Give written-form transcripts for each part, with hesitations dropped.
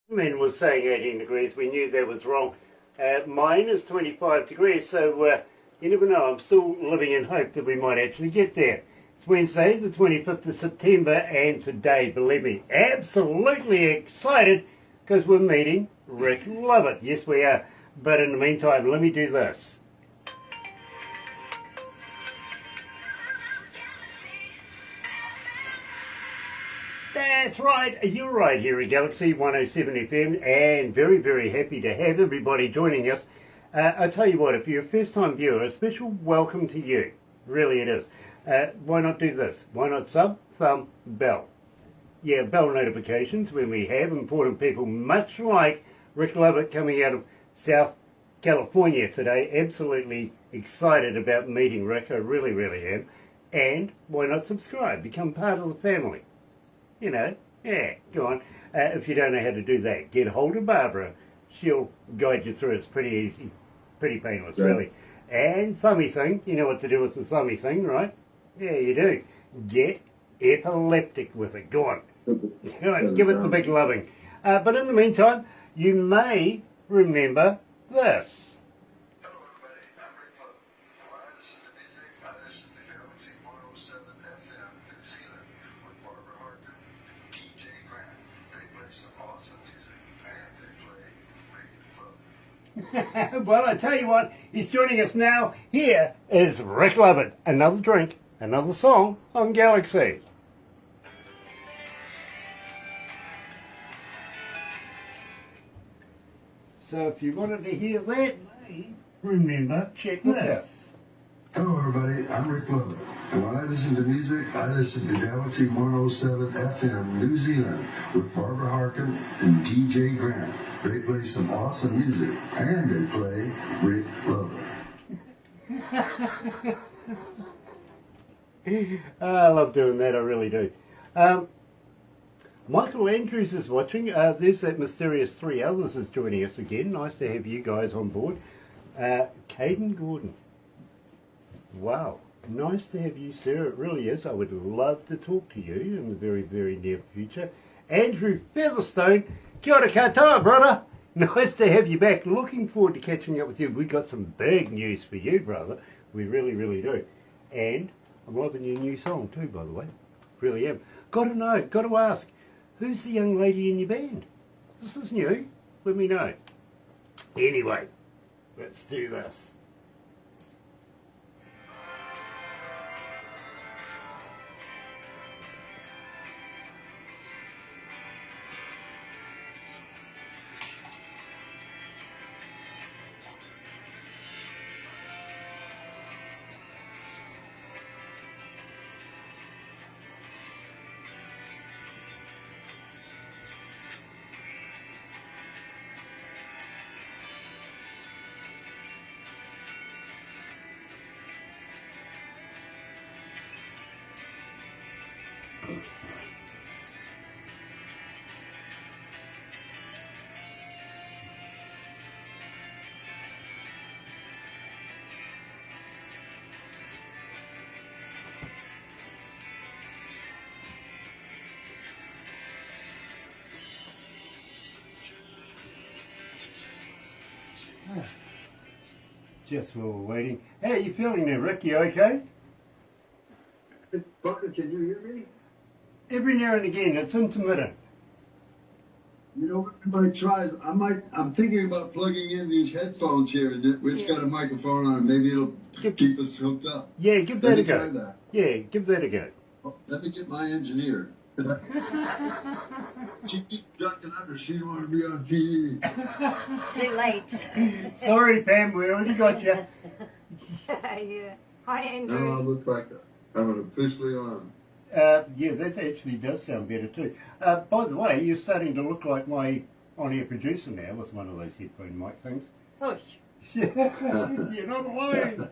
Men was saying 18 degrees. We knew that was wrong. Mine is 25 degrees, so you never know. I'm still living in hope that we might actually get there. It's Wednesday, the 25th of September, and today, believe me, absolutely excited because we're meeting Rick Lovett. Yes, we are. But in the meantime, let me do this. That's right, you're right here at Galaxy 107 FM, and very, very happy to have everybody joining us. I tell you what, if you're a first-time viewer, a special welcome to you. Really it is. Why not do this? Why not sub, thumb, bell? Yeah, bell notifications when we have important people, much like Rick Lovett coming out of South California today. Absolutely excited about meeting Rick, I really, really am. And why not subscribe, become part of the family? You know, yeah, go on. If you don't know how to do that, get hold of Barbara. She'll guide you through it. It's pretty easy, pretty painless, really. And thummy thing, you know what to do with the thummy thing, right? Yeah, you do. Get epileptic with it. Go on. Go on, give it the big loving. But in the meantime, you may remember this. Hello everybody, I'm Rick Lovett. When I listen to music, I listen to Galaxy 107fm New Zealand with Barbara Harkin and DJ Grant. They play some awesome music and they play Rick Lovett. Well, I tell you what, he's joining us now. Here is Rick Lovett. Another drink, another song on Galaxy. So if you wanted to hear that, remember, check this out. Hello everybody, I'm Rick Lovett. And when I listen to music, I listen to Galaxy 107fm New Zealand with Barbara Harkin and DJ Grant. They play some awesome music and they play Rick Lovett. I love doing that, I really do. Michael Andrews is watching. There's that mysterious three others is joining us again. Nice to have you guys on board. Caden Gordon. Wow. Nice to have you, sir. It really is. I would love to talk to you in the very, very near future. Andrew Featherstone. Kia ora katoa, brother. Nice to have you back. Looking forward to catching up with you. We've got some big news for you, brother. We really, really do. And I'm loving your new song too, by the way. Really am. Got to know, got to ask. Who's the young lady in your band? This is new. Let me know. Anyway, let's do this. Just while we're waiting. How are you feeling there, Rick? You okay? Parker, can you hear me? Every now and again, it's intermittent. You know, everybody tries. I'm thinking about plugging in these headphones here, and it's got a microphone on it. Maybe it'll keep us hooked up. Yeah, give that a go. Try that. Yeah, give that a go. Oh, let me get my engineer. She keeps ducking under. She don't want to be on TV. Too late. Sorry, Pam, we already got you. Yeah. Hi, Andrew. Now I look like I'm officially on. Yeah, that actually does sound better too. By the way, you're starting to look like my on-air producer now with one of those headphone mic things. Push. You're not alone.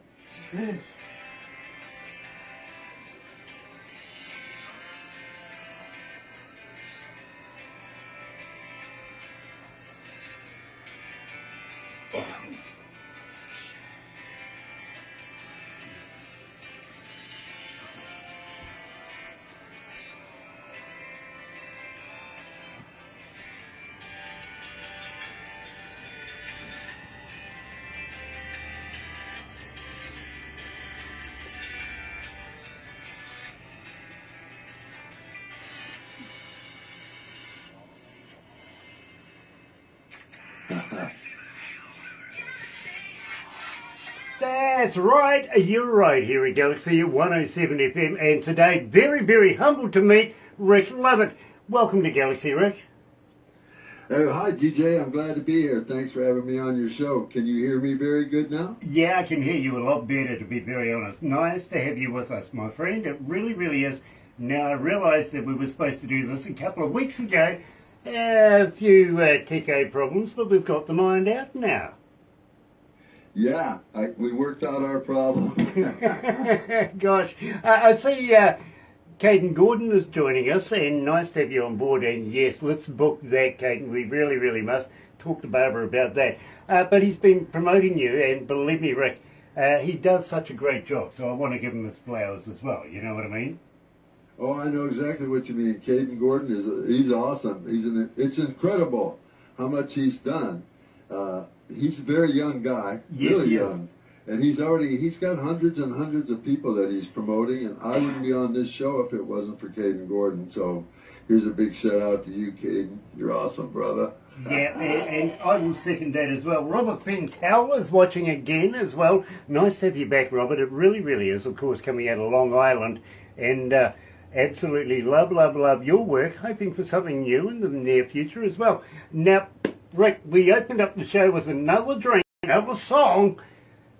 That's right, you're right here at Galaxy 107 FM, and today, very, very humbled to meet Rick Lovett. Welcome to Galaxy, Rick. Hi, DJ. I'm glad to be here. Thanks for having me on your show. Can you hear me very good now? Yeah, I can hear you a lot better, to be very honest. Nice to have you with us, my friend. It really, really is. Now, I realised that we were supposed to do this a couple of weeks ago. A few TK problems, but we've got them ironed out now. Yeah, we worked out our problem. Gosh, I see Caden Gordon is joining us, and nice to have you on board. And yes, let's book that, Caden. We really, really must talk to Barbara about that. But he's been promoting you, and believe me, Rick, he does such a great job. So I want to give him his flowers as well. You know what I mean? Oh, I know exactly what you mean. Caden Gordon he's awesome. It's incredible how much he's done. He's a very young guy, yes, really he young. Is. And he's got hundreds and hundreds of people that he's promoting, and I wouldn't be on this show if it wasn't for Caden Gordon. So here's a big shout out to you, Caden. You're awesome, brother. Yeah, and I will second that as well. Robert Pentel is watching again as well. Nice to have you back, Robert. It really, really is, of course, coming out of Long Island. And absolutely love, love, love your work. Hoping for something new in the near future as well. Now, Rick, we opened up the show with another drink, another song.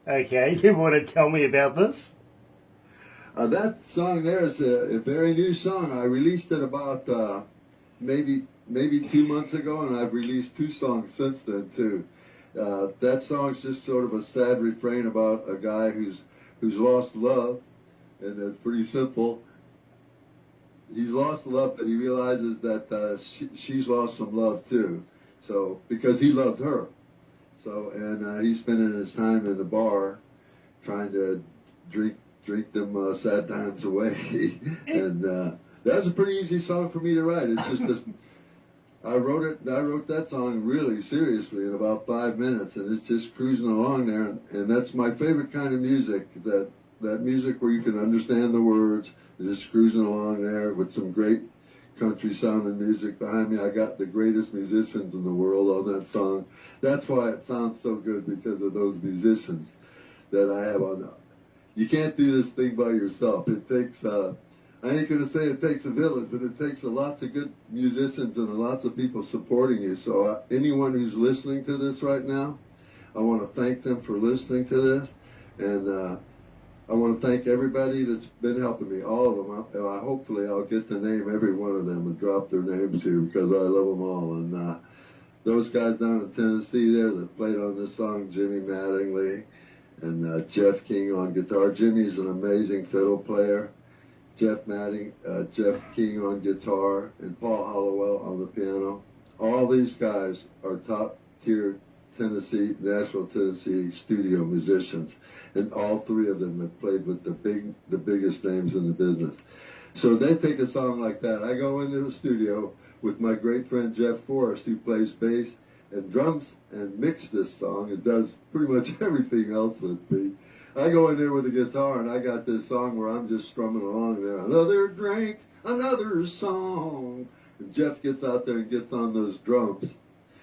Okay, you want to tell me about this? That song there is a very new song. I released it about maybe 2 months ago, and I've released 2 songs since then too. That song's just sort of a sad refrain about a guy who's lost love, and it's pretty simple. He's lost love, but he realizes that she's lost some love too. So, because he loved her. So, and he's spending his time in the bar trying to drink them sad times away. And that's a pretty easy song for me to write. It's just I wrote that song really seriously in about 5 minutes, and it's just cruising along there. And that's my favorite kind of music, that music where you can understand the words, just cruising along there with some great country sounding music behind me. I got the greatest musicians in the world on that song. That's why it sounds so good, because of those musicians that I have on. You can't do this thing by yourself. It takes, I ain't going to say it takes a village, but it takes lots of good musicians and lots of people supporting you. So anyone who's listening to this right now, I want to thank them for listening to this. And I want to thank everybody that's been helping me, all of them. Hopefully I'll get to name every one of them and drop their names here, because I love them all. And those guys down in Tennessee there that played on this song, Jimmy Mattingly and Jeff King on guitar. Jimmy's an amazing fiddle player. Jeff King on guitar, and Paul Hollowell on the piano. All these guys are top-tier Nashville, Tennessee studio musicians. And all 3 of them have played with the biggest names in the business. So they take a song like that. I go into the studio with my great friend Jeff Forrest, who plays bass and drums and mix this song and does pretty much everything else with me. I go in there with a guitar, and I got this song where I'm just strumming along there. Another drink, another song. And Jeff gets out there and gets on those drums.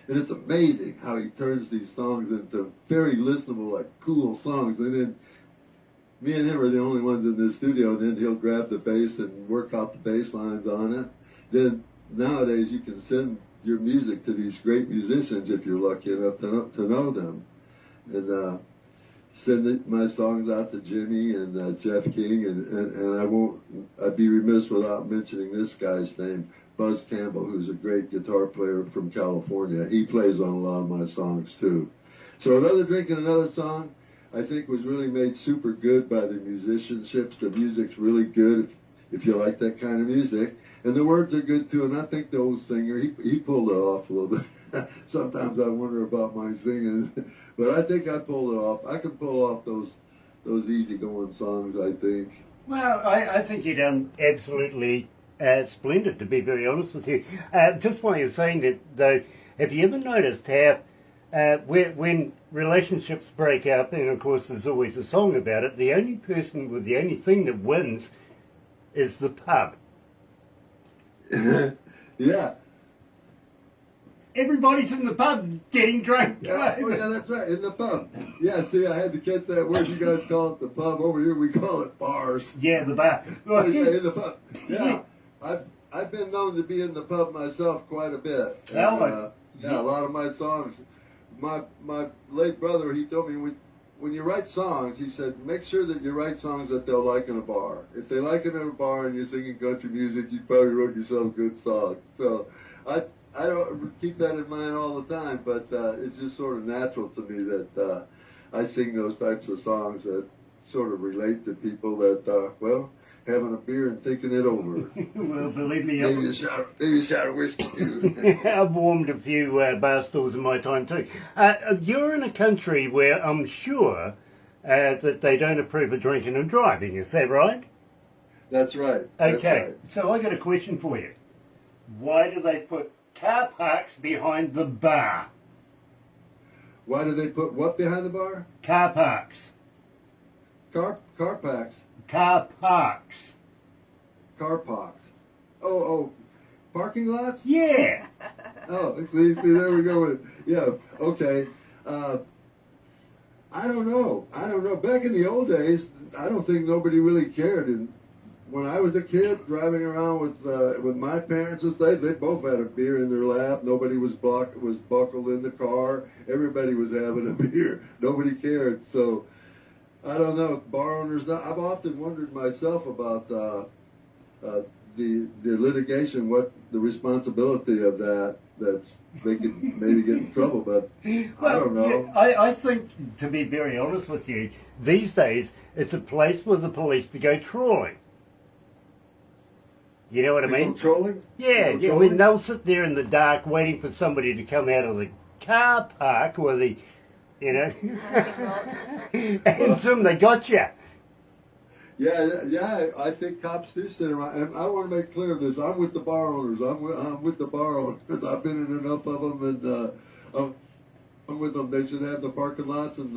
And it's amazing how he turns these songs into very listenable, like cool songs. And then me and him are the only ones in the studio, and then he'll grab the bass and work out the bass lines on it. Then nowadays you can send your music to these great musicians if you're lucky enough to know them. And send my songs out to Jimmy and Jeff King, and I'd be remiss without mentioning this guy's name, Buzz Campbell, who's a great guitar player from California. He plays on a lot of my songs too. So Another Drink and Another Song, I think, was really made super good by the musicianships. The music's really good if you like that kind of music. And the words are good too, and I think the old singer, he pulled it off a little bit. Sometimes I wonder about my singing, but I think I pulled it off. I can pull off those easy-going songs, I think. Well, I think you done absolutely splendid, to be very honest with you. Just while you're saying that, though, have you ever noticed how when relationships break up, and of course there's always a song about it, the only person with the only thing that wins is the pub? Yeah. everybody's in the pub getting drunk. Yeah, oh yeah, that's right, in the pub. Yeah, see, I had to catch that word. You guys call it the pub. Over here, we call it bars. Yeah, the bar. Yeah, in the pub. Yeah, I've been known to be in the pub myself quite a bit. And, yeah, a lot of my songs. My late brother, he told me when you write songs, he said, make sure that you write songs that they'll like in a bar. If they like it in a bar and you're singing country music, you probably wrote yourself a good song. So I don't keep that in mind all the time, but it's just sort of natural to me that I sing those types of songs that sort of relate to people that, well, having a beer and thinking it over. Well, believe me, Maybe a shot of whiskey too. I've warmed a few bar stools in my time too. You're in a country where I'm sure that they don't approve of drinking and driving, is that right? That's right. Okay, Right. so I got a question for you. Why do they put car parks behind the bar? Why do they put what behind the bar? Car parks. Car packs. Car parks. Car parks. Oh, parking lots? Yeah. Oh, see, there we go. Yeah, okay. I don't know. Back in the old days, I don't think nobody really cared. And when I was a kid driving around with my parents and stuff, they both had a beer in their lap. Nobody was buckled in the car. Everybody was having a beer. Nobody cared. So I don't know. Bar owners. I've often wondered myself about the litigation, what the responsibility of that. That's they could maybe get in trouble, but I don't know. Yeah, I think, to be very honest with you, these days it's a place for the police to go trawling. You know what I mean? Trolling? Yeah, I mean, they'll sit there in the dark waiting for somebody to come out of the car park or the, you know, and soon they got you. Yeah, I think cops do sit around. And I want to make clear this. I'm with the bar owners. I'm with the bar owners because I've been in enough of them, and I'm with them. They should have the parking lots, and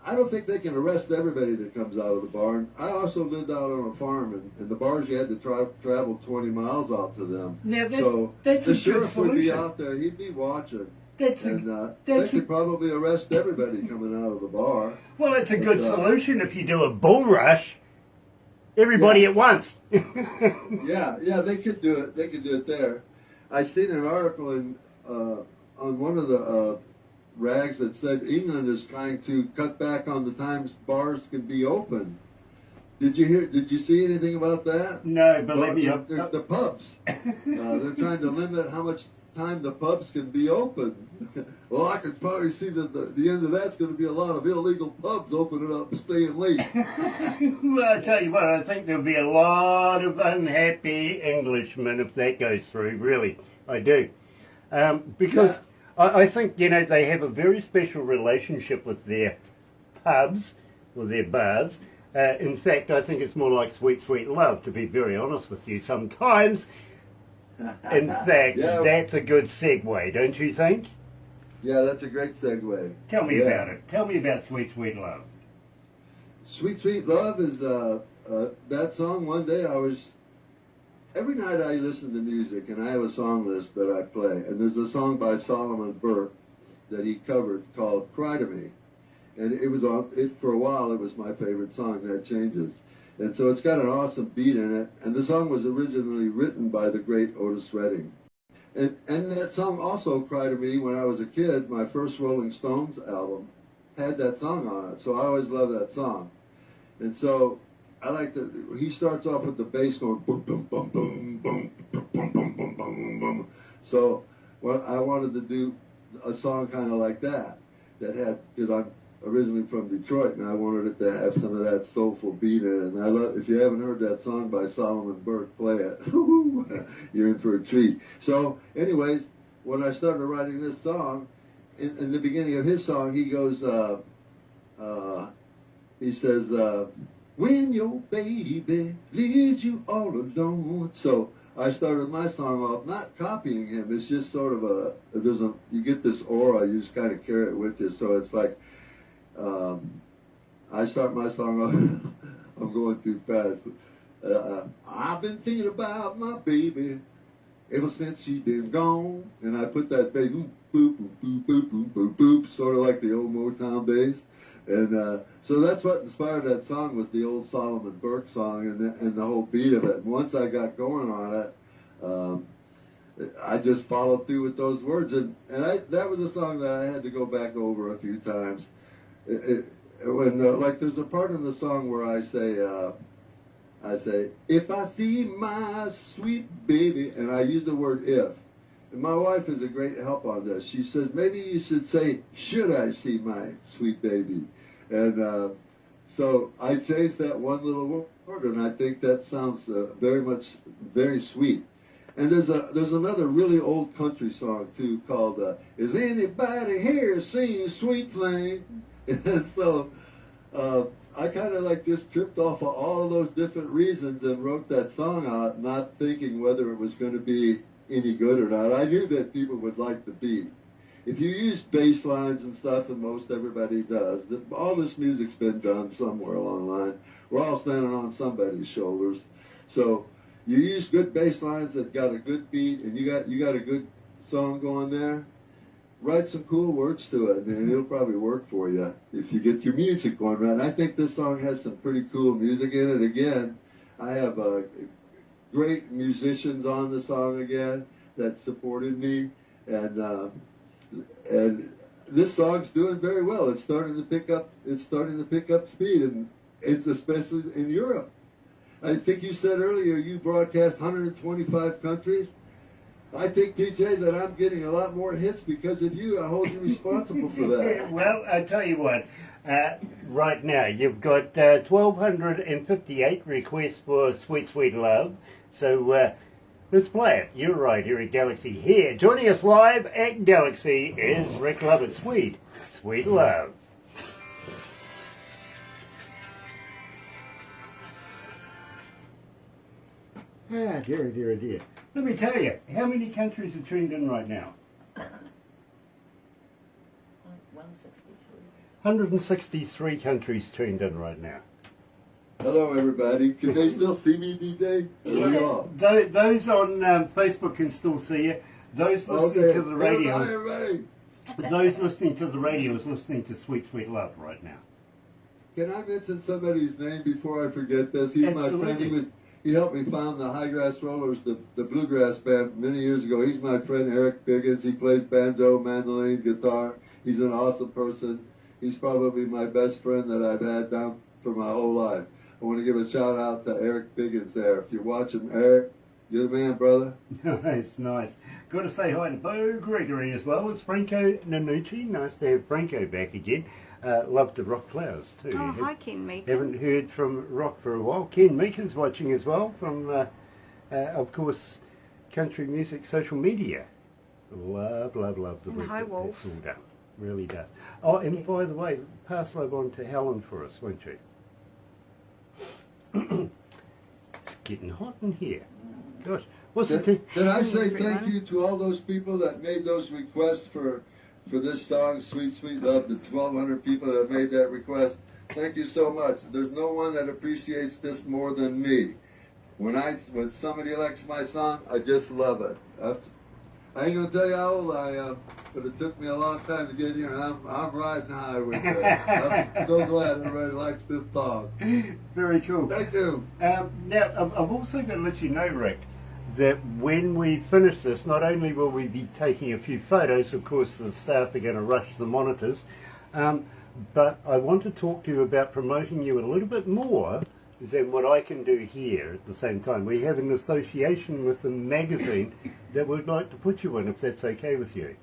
I don't think they can arrest everybody that comes out of the bar. I also lived out on a farm, and the bars you had to travel 20 miles out to them. Now So that's the a good sheriff would be solution. out there. He'd be watching. They could probably arrest everybody coming out of the bar. Well, it's a good solution if you do a bull rush. Everybody at once. Yeah, they could do it. They could do it there. I seen an article on one of the rags that said England is trying to cut back on the times bars can be open. Did you see anything about that? No, believe me. The pubs. They're trying to limit how much time the pubs can be open. Well, I could probably see that the end of that's going to be a lot of illegal pubs opening up and staying late. Well, I tell you what, I think there'll be a lot of unhappy Englishmen if that goes through, really. I do. Because I think, they have a very special relationship with their pubs, or their bars. In fact, I think it's more like sweet, sweet love, to be very honest with you sometimes. In fact, that's a good segue, don't you think? Yeah, that's a great segue. Tell me about it. Tell me about Sweet, Sweet Love. Sweet, Sweet Love is that song. One day every night I listen to music, and I have a song list that I play. And there's a song by Solomon Burke that he covered called Cry to Me. And it was for a while, it was my favorite song. That changes. And so it's got an awesome beat in it. And the song was originally written by the great Otis Redding. And that song also, Cry to Me, when I was a kid, my first Rolling Stones album had that song on it. So I always loved that song. And so I like he starts off with the bass going boom, boom, boom, boom, boom, boom, boom, boom, boom, boom, boom. So I wanted to do a song kind of like that had, because I'm originally from Detroit, and I wanted it to have some of that soulful beat in it. And if you haven't heard that song by Solomon Burke, play it. You're in for a treat. So, anyways, when I started writing this song, in the beginning of his song, he goes, he says, when your baby leaves you all alone. So I started my song off not copying him. It's just sort of you get this aura, you just kind of carry it with you. So it's like, I start my song off, I'm going too fast. I've been thinking about my baby ever since she's been gone. And I put that bass, boop, boop, boop, boop, boop, boop, boop, sort of like the old Motown bass. And so that's what inspired that song, was the old Solomon Burke song and the whole beat of it. And once I got going on it, I just followed through with those words. And that was a song that I had to go back over a few times. Like there's a part in the song where I say, if I see my sweet baby, and I use the word if. And my wife is a great help on this. She says, maybe you should say, should I see my sweet baby? And so I changed that one little word, and I think that sounds very sweet. And there's another really old country song, too, called, Is Anybody Here Singing Sweet Flame? And so I kind of like just tripped off of all of those different reasons and wrote that song out, not thinking whether it was going to be any good or not. I knew that people would like the beat. If you use bass lines and stuff, and most everybody does, all this music's been done somewhere along the line. We're all standing on somebody's shoulders. So you use good bass lines that got a good beat, and you got a good song going there. Write some cool words to it, and it'll probably work for you if you get your music going right. And I think this song has some pretty cool music in it. Again, I have great musicians on the song again that supported me, and this song's doing very well. It's starting to pick up speed, and it's especially in Europe. I think you said earlier you broadcast 125 countries. I think, DJ, that I'm getting a lot more hits because of you. I hold you responsible for that. Well, I tell you what, right now you've got 1,258 requests for Sweet Sweet Love. So let's play it. You're right, here at Galaxy. Here, joining us live at Galaxy is Rick Lovett. Sweet Sweet Love. Ah, dear, dear, dear. Let me tell you, how many countries are tuned in right now? 163. 163 countries tuned in right now. Hello, everybody. Can they still see me, DJ? Yeah. Those on Facebook can still see you. Those listening to the radio, Everybody. those listening to the radio is listening to Sweet Sweet Love right now. Can I mention somebody's name before I forget this? He's Absolutely. my friend. He helped me found the High Grass Rollers, the bluegrass band, many years ago. He's my friend Eric Biggins. He plays banjo, mandolin, guitar. He's an awesome person. He's probably my best friend that I've had down for my whole life. I want to give a shout out to Eric Biggins there. If you're watching, Eric, you're the man, brother. Nice, nice. Got to say hi to Bo Gregory as well as Franco Nanucci. Nice to have Franco back again. Love the Rock Flowers too. Oh, hi, Ken Meekin. Haven't heard from Rock for a while. Ken Meekin's watching as well from, of course, country music social media. Love the work And hi, Wolf. that's all done. Really does. Oh, and by the way, pass love on to Helen for us, won't you? It's getting hot in here. Gosh, what's the thing? Did I say Everyone. thank you to all those people that made those requests for this song, Sweet Sweet Love, the 1,200 people that made that request? Thank you so much. There's no one that appreciates this more than me. When somebody likes my song, I just love it. I ain't gonna tell you how old I am, but it took me a long time to get here, and I'm riding high with it. I'm so glad everybody likes this song. Very cool. Thank you. Now, I've also got to let you know, Rick, that when we finish this, not only will we be taking a few photos, of course the staff are going to rush the monitors, but I want to talk to you about promoting you a little bit more than what I can do here at the same time. We have an association with the magazine that we'd like to put you in, if that's okay with you.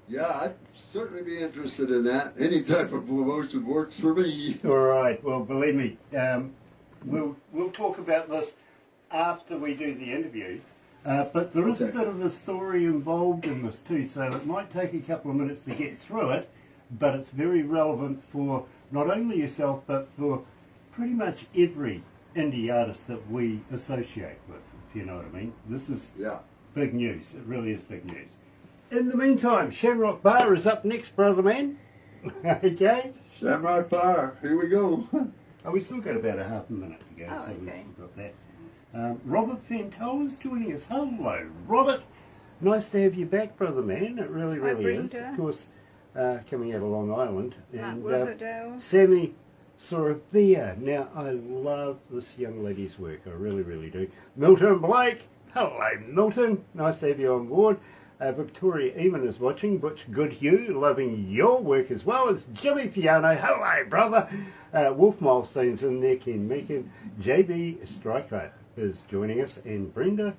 Yeah, I'd certainly be interested in that. Any type of promotion works for me. All right, well, believe me, we'll talk about this after we do the interview, but there is a bit of a story involved in this too, so it might take a couple of minutes to get through it, but it's very relevant for not only yourself, but for pretty much every indie artist that we associate with, if you know what I mean. This is big news. It really is big news. In the meantime, Shamrock Bar is up next, brother man. Okay? Shamrock Bar, here we go. Oh, we still got about a half a minute to go, Oh, so okay. we've got that. Robert Fantel is joining us. Hello, Robert. Nice to have you back, brother man. It really, Hi, really is. Brenda. Of course, coming out of Long Island. Mark And Riverdale. Sammy Soravia. Now, I love this young lady's work. I really, really do. Milton Blake. Hello, Milton. Nice to have you on board. Victoria Eamon is watching. Butch Goodhue, loving your work as well as Jimmy Piano. Hello, brother. Wolf Milestones in there. Ken Meakin. JB Stryker is joining us. And Brenda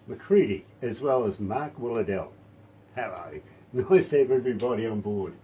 McCready, as well as Mark Willardell. Hello. Nice to have everybody on board.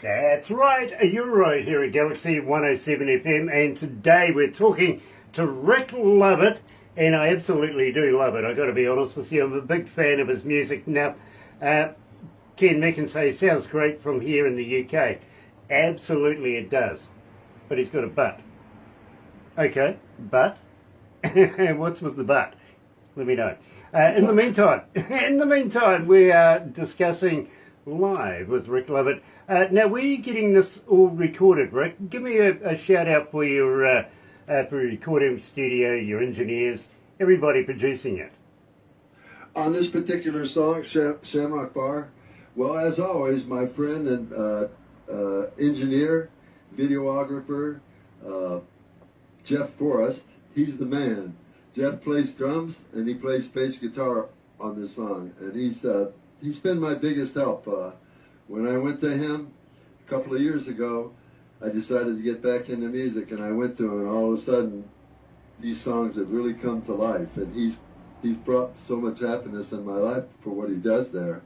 That's right, you're right here at Galaxy 107 FM, and today we're talking to Rick Lovett, and I absolutely do love it. I've got to be honest with you, I'm a big fan of his music. Now, Ken Meakin say sounds great from here in the UK. Absolutely it does, but he's got a but. Okay, but? What's with the but? Let me know. In the meantime, we are discussing live with Rick Lovett. Now, where are you getting this all recorded, Rick? Give me a shout out for your recording studio, your engineers, everybody producing it. On this particular song, Shamrock Bar, well, as always, my friend and engineer, videographer, Jeff Forrest, he's the man. Jeff plays drums and he plays bass guitar on this song, and he's been my biggest help. When I went to him a couple of years ago, I decided to get back into music, and I went to him, and all of a sudden, these songs have really come to life, and he's brought so much happiness in my life for what he does there.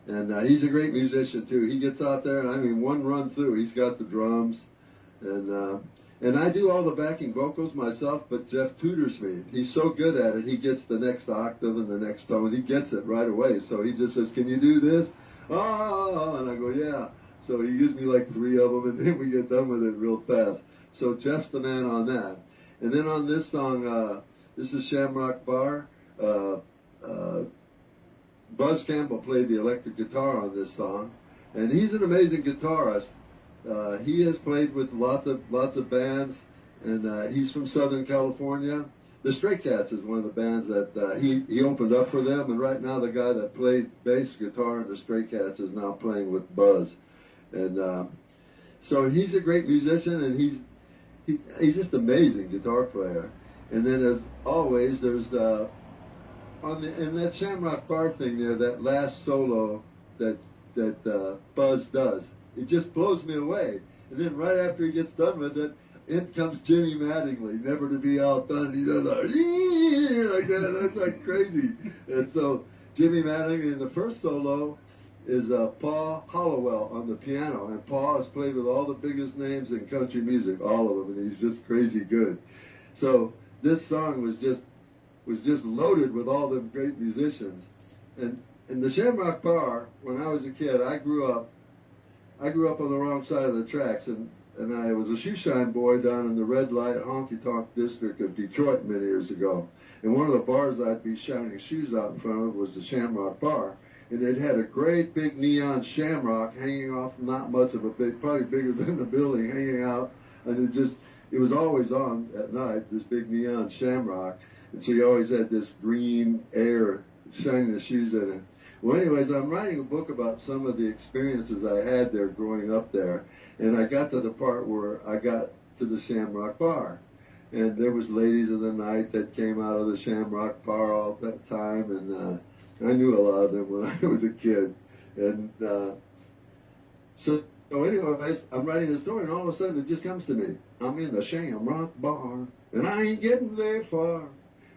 And he's a great musician too. He gets out there, and I mean, one run through, he's got the drums, and I do all the backing vocals myself, but Jeff tutors me. He's so good at it, he gets the next octave and the next tone. He gets it right away. So he just says, "Can you do this?" "Ah," and I go, "Yeah." So he gives me like 3 of them, and then we get done with it real fast. So Jeff's the man on that. And then on this song, this is Shamrock Bar. Buzz Campbell played the electric guitar on this song, and he's an amazing guitarist. He has played with lots of bands, and he's from Southern California. The Stray Cats is one of the bands that he opened up for them, and right now the guy that played bass guitar in the Stray Cats is now playing with Buzz. And so he's a great musician, and he's just an amazing guitar player. And then, as always, there's in that Shamrock Bar thing there, that last solo that Buzz does, it just blows me away. And then right after he gets done with it, in comes Jimmy Mattingly, never to be outdone. And he does a like that. That's like crazy. And so Jimmy Mattingly in the first solo is Paul Hollowell on the piano, and Paul has played with all the biggest names in country music, all of them, and he's just crazy good. So this song was just loaded with all them great musicians. And in the Shamrock Bar, when I was a kid, I grew up on the wrong side of the tracks, and I was a shoeshine boy down in the red light honky-tonk district of Detroit many years ago. And one of the bars I'd be shining shoes out in front of was the Shamrock Bar. And it had a great big neon shamrock hanging off, not much of a big, probably bigger than the building, hanging out. And it was always on at night, this big neon shamrock. And so you always had this green air shining the shoes in it. Well, anyways, I'm writing a book about some of the experiences I had there growing up there, and I got to the part where I got to the Shamrock Bar, and there was ladies of the night that came out of the Shamrock Bar all that time, and I knew a lot of them when I was a kid, and so anyways, I'm writing the story, and all of a sudden it just comes to me. I'm in the Shamrock Bar, and I ain't getting very far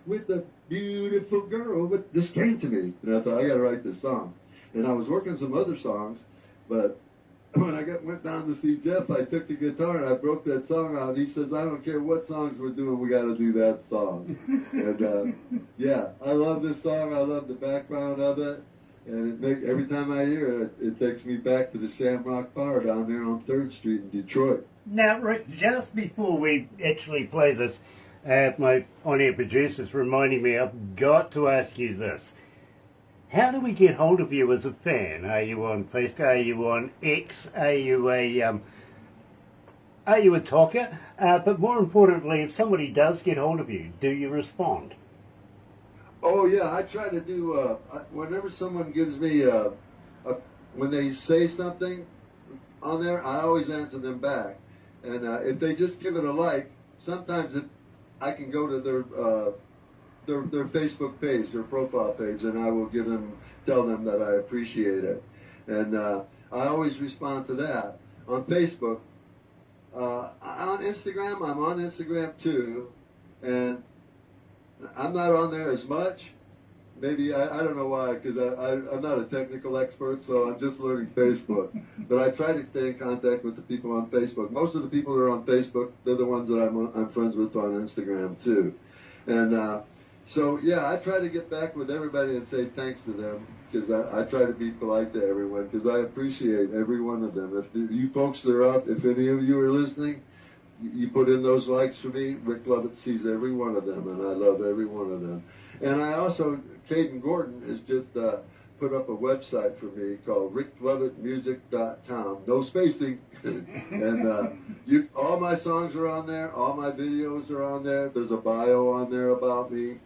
with the beautiful girl, but this came to me, and I thought, I gotta write this song. And I was working some other songs, but when I went down to see Jeff, I took the guitar and I broke that song out, and he says, "I don't care what songs we're doing, we gotta do that song." And yeah, I love this song, I love the background of it, And every time I hear it, it takes me back to the Shamrock Bar down there on 3rd Street in Detroit. Now, Rick, just before we actually play this, my on-air producer's reminding me I've got to ask you this. How do we get hold of you as a fan? Are you on Facebook? Are you on X? Are you a talker? But more importantly, if somebody does get hold of you, do you respond? Oh yeah, I try to do. Whenever someone gives me when they say something on there, I always answer them back. And if they just give it a like, sometimes I can go to their Facebook page, their profile page, and I will tell them that I appreciate it. And I always respond to that on Facebook. On Instagram, I'm on Instagram too, and I'm not on there as much. Maybe, I don't know why, because I'm not a technical expert, so I'm just learning Facebook. But I try to stay in contact with the people on Facebook. Most of the people that are on Facebook, they're the ones that I'm friends with on Instagram too. And so, yeah, I try to get back with everybody and say thanks to them, because I try to be polite to everyone, because I appreciate every one of them. If you folks that are out, if any of you are listening, you put in those likes for me, Rick Lovett sees every one of them, and I love every one of them. And I also, Caden Gordon has just put up a website for me called ricklovettmusic.com, no spacing. And all my songs are on there, all my videos are on there. There's a bio on there about me.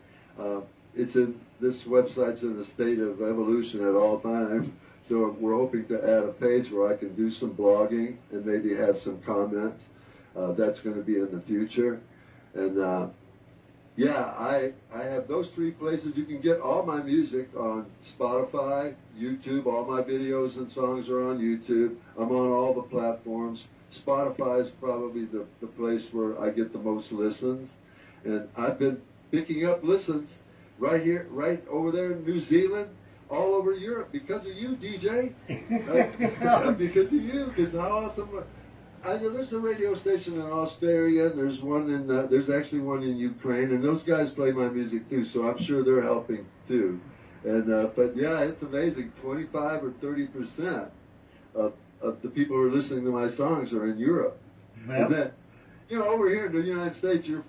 This website's in a state of evolution at all times. So we're hoping to add a page where I can do some blogging and maybe have some comments. That's going to be in the future. And yeah, I have those 3 places. You can get all my music on Spotify, YouTube. All my videos and songs are on YouTube. I'm on all the platforms. Spotify is probably the place where I get the most listens. And I've been picking up listens right here, right over there in New Zealand, all over Europe, because of you, DJ. Because of you, because how awesome. I know there's a radio station in Australia, and there's one there's actually one in Ukraine, and those guys play my music too, so I'm sure they're helping too. And but yeah, it's amazing. 25 or 30% of the people who are listening to my songs are in Europe. Well, and then, over here in the United States, your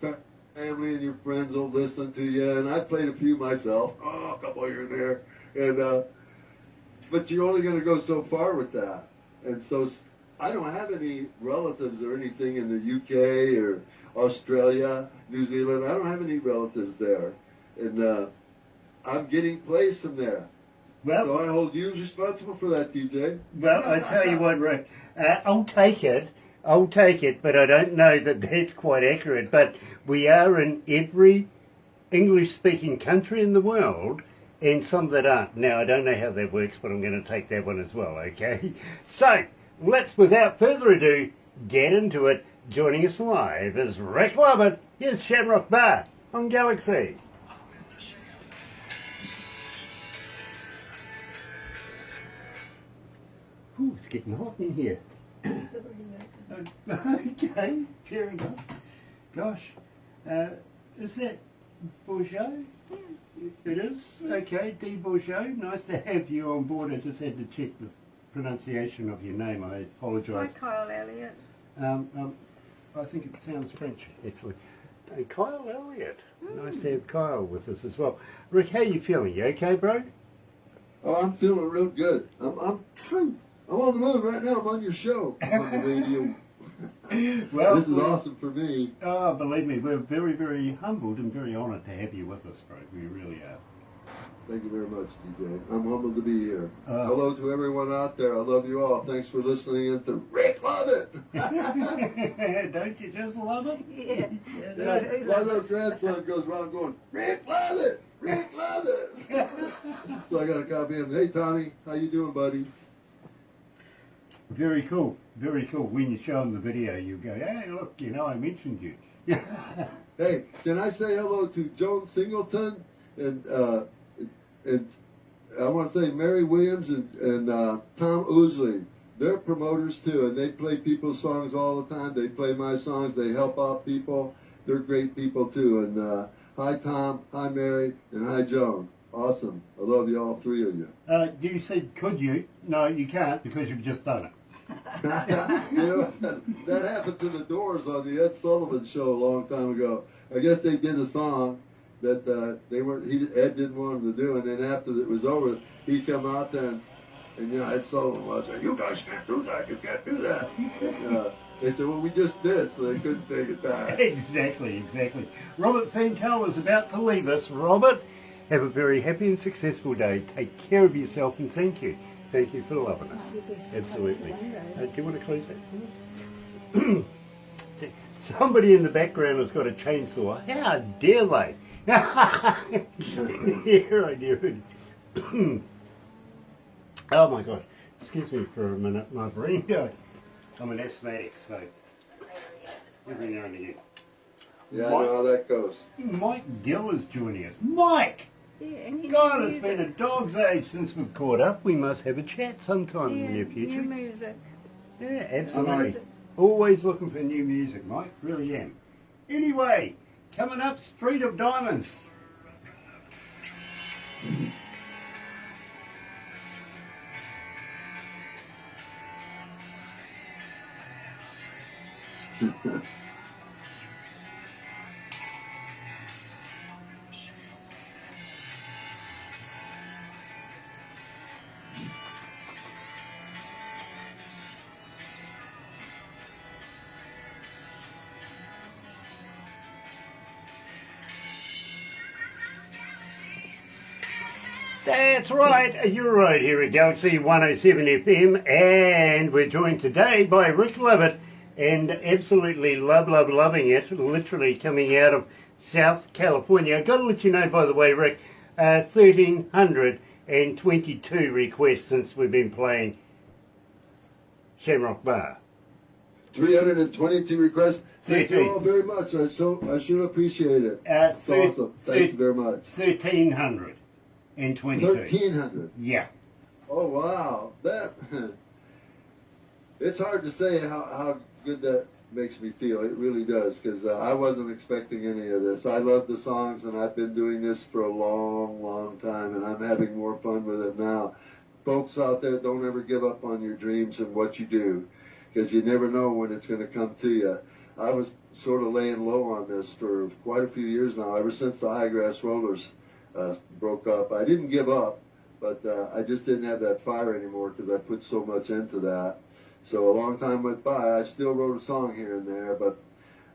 family and your friends will listen to you, and I played a few myself. Oh, a couple here and there, and but you're only going to go so far with that, and so. I don't have any relatives or anything in the UK or Australia, New Zealand. I don't have any relatives there. And I'm getting plays from there. Well, so I hold you responsible for that, DJ. Well, I tell you what, Rick, I'll take it, but I don't know that that's quite accurate. But we are in every English-speaking country in the world, and some that aren't. Now, I don't know how that works, but I'm going to take that one as well, okay? So, let's, without further ado, get into it. Joining us live is Rick Lovett. Here's Shamrock Bar on Galaxy. Ooh, it's getting hot in here. Okay, fair enough. Gosh, is that Bourgeot? Yeah. It is? Okay, D. Bourgeot. Nice to have you on board. I just had to check the pronunciation of your name. I apologise. Hi, Kyle Elliott. I think it sounds French, actually. Kyle Elliott. Nice to have Kyle with us as well. Rick, how you feeling? You okay, bro? Oh, I'm feeling real good. I'm on the moon right now. I'm on your show. I'm on the radio. Well, this is awesome for me. Oh, believe me, we're very, very humbled and very honoured to have you with us, bro. We really are. Thank you very much, DJ. I'm humbled to be here. Hello to everyone out there. I love you all. Thanks for listening in to Rick Lovett. Don't you just love it? Yeah. Yeah. My little grandson goes around going, Rick Lovett! Rick Lovett! So I got a copy of him. Hey, Tommy. How you doing, buddy? Very cool. Very cool. When you show him the video, you go, hey, look, I mentioned you. Hey, can I say hello to Joan Singleton and I want to say Mary Williams and Tom Oosley. They're promoters too, and they play people's songs all the time. They play my songs. They help out people. They're great people too. And hi Tom, hi Mary, and hi Joan. Awesome. I love you, all three of you. You said, could you? No, you can't because you've just done it. You know, that happened to the Doors on the Ed Sullivan Show a long time ago. I guess they did a song that Ed didn't want them to do, and then after it was over, he come out there and you know, Ed Sullivan was like, "You guys can't do that. You can't do that." They said, "Well, we just did," so they couldn't take it back. Exactly. Robert Fantel is about to leave us. Robert, have a very happy and successful day. Take care of yourself, and thank you. Thank you for loving us. Absolutely. Do you want to close that for us? Somebody in the background has got a chainsaw. How dare they? Here I do. Oh my God. Excuse me for a minute, my brain. I'm an asthmatic, so every now and again. Yeah, I know how that goes. Mike Gill is joining us. Mike! Yeah, and God, it's been a dog's age since we've caught up. We must have a chat sometime in the near future. New music. Yeah, absolutely. Always looking for new music, Mike. Really am. Anyway, coming up, Street of Diamonds. That's right, you're right here at Galaxy 107 FM, and we're joined today by Rick Lovett, and absolutely loving it, literally coming out of South California. I've got to let you know, by the way, Rick, 1,322 requests since we've been playing Shamrock Bar. 322 requests. Thank you all very much. I sure appreciate it. It's awesome. Thank you very much. 1,322. 1,300. Yeah. Oh wow, that it's hard to say how good that makes me feel. It really does, because I wasn't expecting any of this. I love the songs, and I've been doing this for a long time, and I'm having more fun with it now. Folks out there, don't ever give up on your dreams and what you do, because you never know when it's going to come to you. I was sort of laying low on this for quite a few years now, ever since the High Grass Rollers broke up. I didn't give up, but I just didn't have that fire anymore because I put so much into that. So a long time went by. I still wrote a song here and there, but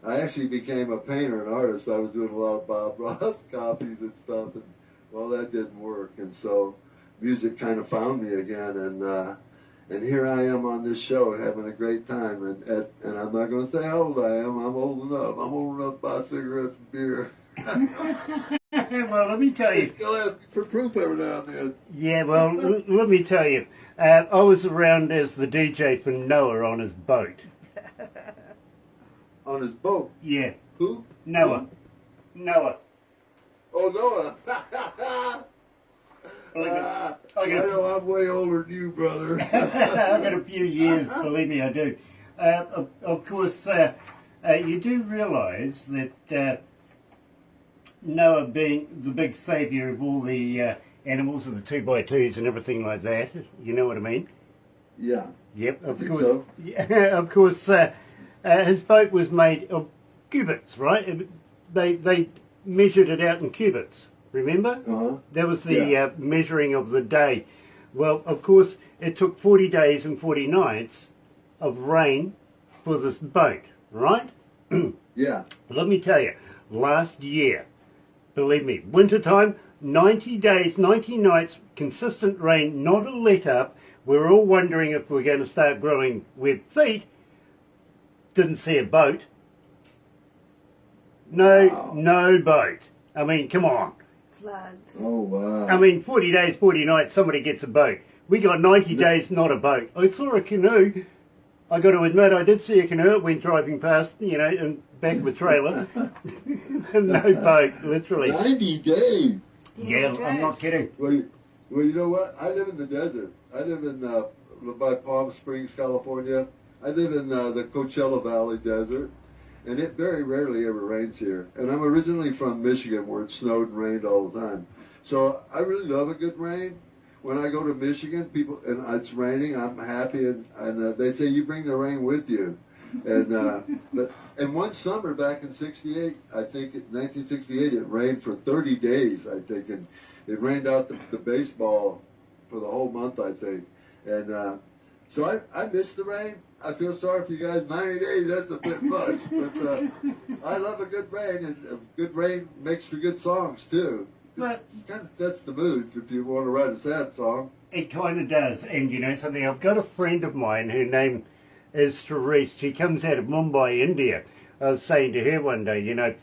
I actually became a painter and artist. I was doing a lot of Bob Ross copies and stuff, and well, that didn't work. And so music kind of found me again, and here I am on this show having a great time. And I'm not going to say how old I am. I'm old enough. I'm old enough to buy cigarettes and beer. Well, let me tell you. I still ask for proof every now and then. Yeah, well, let me tell you. I was around as the DJ for Noah on his boat. On his boat? Yeah. Who? Noah. Who? Noah. Oh, Noah. I know I'm way older than you, brother. I've got a few years, believe me, I do. Of course, you do realise that Noah being the big saviour of all the animals and the 2x2s and everything like that, you know what I mean? Yeah. Yep, of I course. think so. Yeah, of course, his boat was made of cubits, right? They measured it out in cubits, remember? Uh-huh. That was the measuring of the day. Well, of course, it took 40 days and 40 nights of rain for this boat, right? Yeah. Let me tell you, last year, believe me, wintertime, 90 days, 90 nights, consistent rain, not a let up. We're all wondering if we're going to start growing webbed feet. Didn't see a boat. No boat. I mean, come on. Floods. Oh, wow. I mean, 40 days, 40 nights, somebody gets a boat. We got 90 days, not a boat. I saw a canoe. I got to admit, I did see a canoe. It went driving past, you know, in back of a trailer. No boat, literally. 90 days. Yeah, I'm not kidding. Well, you know what? I live in the desert. I live in by Palm Springs, California. I live in the Coachella Valley Desert, and it very rarely ever rains here. And I'm originally from Michigan, where it snowed and rained all the time. So I really love a good rain. When I go to Michigan, people and it's raining, I'm happy, and they say you bring the rain with you. And one summer back in '68, I think 1968, it rained for 30 days, I think, and it rained out the baseball for the whole month, I think. And so I miss the rain. I feel sorry for you guys. 90 days, that's a bit much, but I love a good rain, and a good rain makes for good songs too. But It kind of sets the mood if you want to write a sad song. it kind of does. And you know something, I've got a friend of mine, her name is Therese. She comes out of Mumbai, India. I was saying to her one day, you know,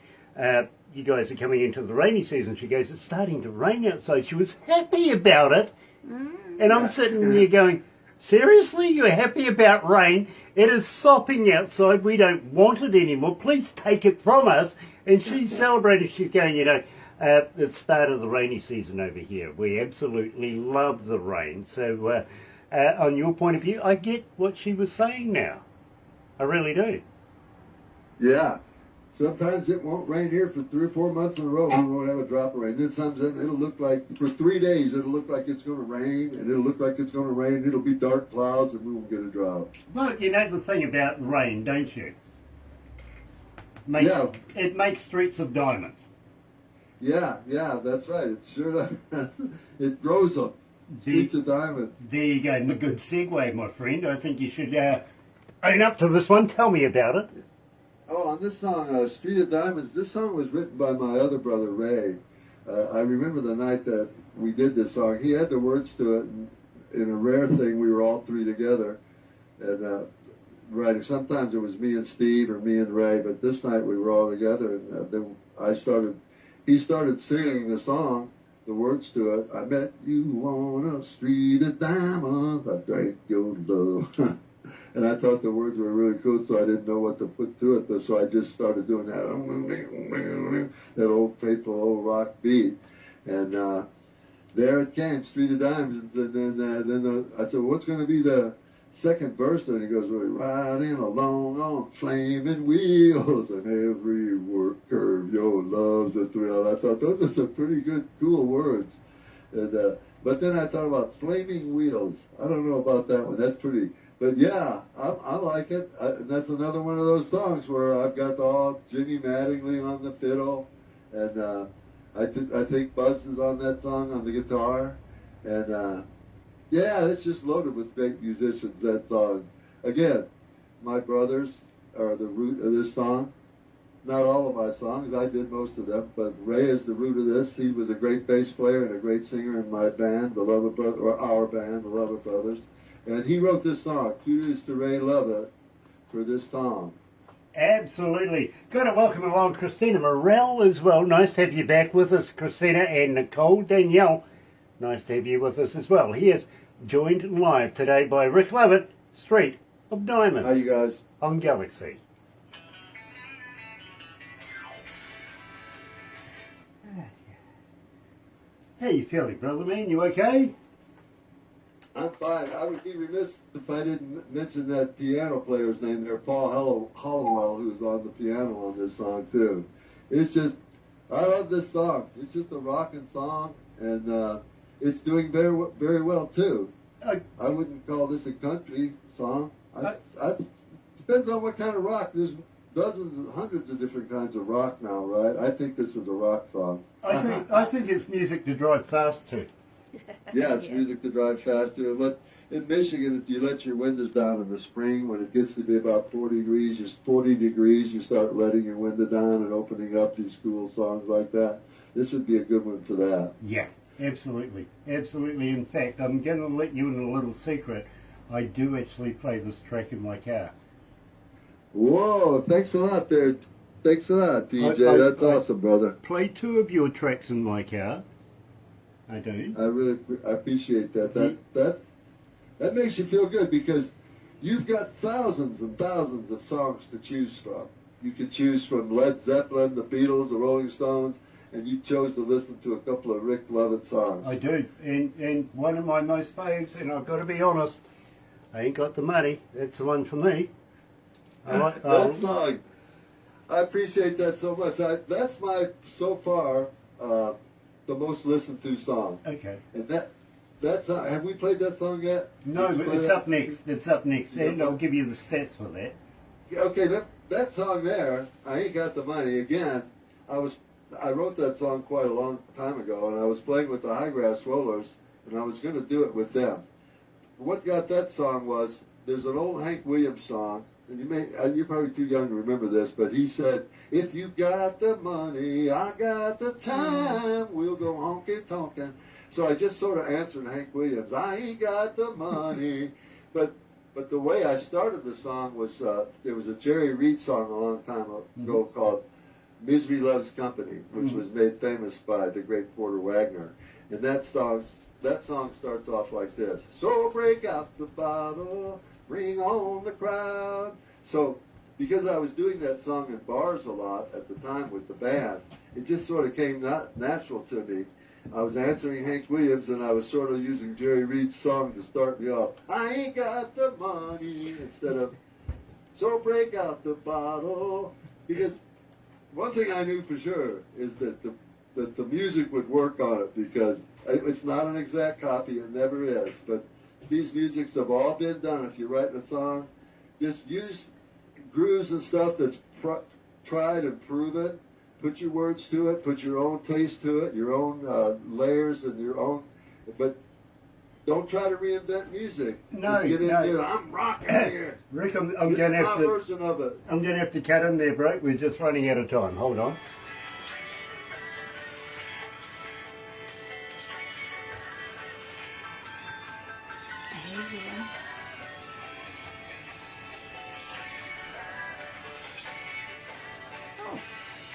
you guys are coming into the rainy season. She goes, it's starting to rain outside. She was happy about it. And I'm sitting there going, seriously, you're happy about rain? It is sopping outside. We don't want it anymore. Please take it from us. And she's celebrating. She's going, you know, it's the start of the rainy season over here. We absolutely love the rain. So on your point of view, I get what she was saying now. I really do. Yeah. Sometimes it won't rain here for 3 or 4 months in a row. We won't have a drop of rain. Then sometimes it'll look like, for 3 days, it'll look like it's going to rain, and it'll look like it's going to rain. It'll be dark clouds, and we won't get a drop. Well, you know the thing about rain, don't you? It makes streets of diamonds. Yeah, that's right. It sure does. It grows them. Streets of diamonds. There you go. A good segue, my friend. I think you should own up to this one. Tell me about it. Oh, on this song, Street of Diamonds, this song was written by my other brother, Ray. I remember the night that we did this song. He had the words to it, and in a rare thing, we were all three together. And writing. Sometimes it was me and Steve or me and Ray, but this night we were all together, and then he started singing the song, the words to it. I met you on a street of diamonds, I drank your love. And I thought the words were really cool, so I didn't know what to put to it, so I just started doing that old faithful old rock beat. And there it came, Street of Diamonds. And then I said, what's going to be the second verse? And he goes, we're riding along on flaming wheels, and every work curve, your love's a thrill. I thought those are some pretty good, cool words. And but then I thought about flaming wheels. I don't know about that one. That's pretty. But yeah, I like it. That's another one of those songs where I've got all Jimmy Mattingly on the fiddle, and I think Buzz is on that song on the guitar, and yeah, it's just loaded with great musicians. That song, again, my brothers are the root of this song. Not all of my songs, I did most of them, but Ray is the root of this. He was a great bass player and a great singer in my band, the Lovett Brothers, or our band, the Lovett Brothers. And he wrote this song. Kudos to Ray Lovett for this song. Absolutely. Got to welcome along Christina Morell as well. Nice to have you back with us, Christina, and Nicole Danielle. Nice to have you with us as well. He is joined live today by Rick Lovett, Street of Diamonds. How you guys? On Galaxy. How you feeling, brother man? You okay? I'm fine. I would be remiss if I didn't mention that piano player's name there, Paul Hollowell, who's on the piano on this song too. It's just, I love this song. It's just a rocking song, and it's doing very, very well too. I wouldn't call this a country song. Depends on what kind of rock. There's dozens and hundreds of different kinds of rock now, right? I think this is a rock song. I think it's music to drive fast to. Yeah, it's music to drive fast to. But in Michigan, if you let your windows down in the spring, when it gets to be about 40 degrees, you start letting your window down and opening up these cool songs like that. This would be a good one for that. Yeah, absolutely. Absolutely. In fact, I'm going to let you in a little secret. I do actually play this track in my car. Whoa, thanks a lot there. Thanks a lot, DJ. That's awesome, brother. Play 2 of your tracks in my car. I do. I appreciate that. That makes you feel good because you've got thousands and thousands of songs to choose from. You could choose from Led Zeppelin, the Beatles, the Rolling Stones, and you chose to listen to a couple of Rick Lovett songs. I do. And one of my most faves, and I've got to be honest, I ain't got the money. That's the one for me. That song. I appreciate that so much. That's my, so far, the most listened to song. Okay. And that song, have we played that song yet? No, but it's up next. It's up next, and I'll give you the stats for that. Okay, that song there, I Ain't Got the Money. Again, I wrote that song quite a long time ago, and I was playing with the High Grass Rollers, and I was going to do it with them. What got that song was, there's an old Hank Williams song, and you're probably too young to remember this, but he said, if you got the money, I got the time, we'll go honky-tonkin'. So I just sort of answered Hank Williams, I ain't got the money. But the way I started the song was, there was a Jerry Reed song a long time ago called Misery Loves Company, which was made famous by the great Porter Wagner. And that song starts off like this. So break out the bottle, bring on the crowd. So because I was doing that song in bars a lot at the time with the band, it just sort of came natural to me. I was answering Hank Williams, and I was sort of using Jerry Reed's song to start me off. I ain't got the money, instead of, so break out the bottle. Because one thing I knew for sure is that the music would work on it, because it's not an exact copy, it never is. But these musics have all been done. If you're writing a song, just use grooves and stuff that's tried and proven. Put your words to it, put your own taste to it, your own layers and your own, but don't try to reinvent music. No, just get no. into it. I'm rocking here. Rick, I'm This going is to my have to. version of it. I'm going to have to cut in there, bro. We're just running out of time. Hold on.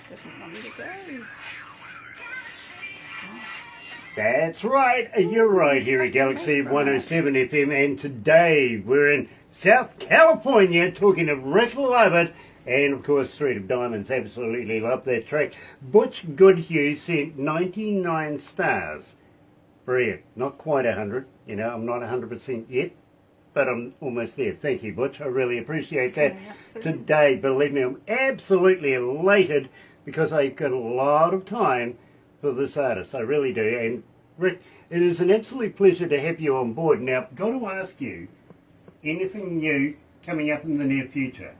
Doesn't want me to go. That's right. You're right here at Galaxy 107 FM, and today we're in South California talking to Rick Lovett, and of course Street of Diamonds. Absolutely love that track. Butch Goodhue sent 99 stars. Brilliant. Not quite 100. You know, I'm not 100% yet, but I'm almost there. Thank you, Butch. I really appreciate that. Today, believe me, I'm absolutely elated because I've got a lot of time for this artist. I really do. And Rick, it is an absolute pleasure to have you on board. Now, I've got to ask you, anything new coming up in the near future?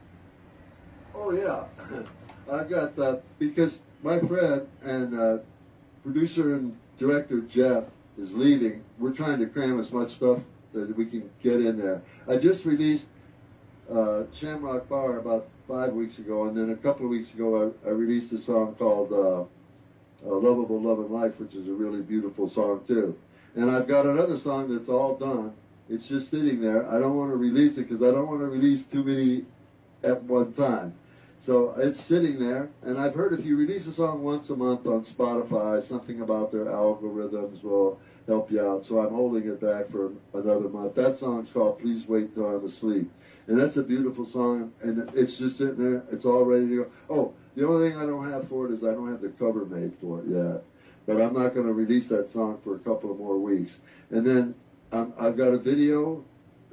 Oh, yeah. I've got that because my friend and producer and director Jeff is leaving. We're trying to cram as much stuff that we can get in there. I just released Shamrock Bar about 5 weeks ago, and then a couple of weeks ago I released a song called Lovable Love and Life, which is a really beautiful song too. And I've got another song that's all done. It's just sitting there. I don't want to release it because I don't want to release too many at one time. So it's sitting there, and I've heard if you release a song once a month on Spotify, something about their algorithms will help you out. So I'm holding it back for another month. That song's called Please Wait Till I'm Asleep. And that's a beautiful song, and it's just sitting there. It's all ready to go. Oh, the only thing I don't have for it is I don't have the cover made for it yet. But I'm not going to release that song for a couple of more weeks. And then I've got a video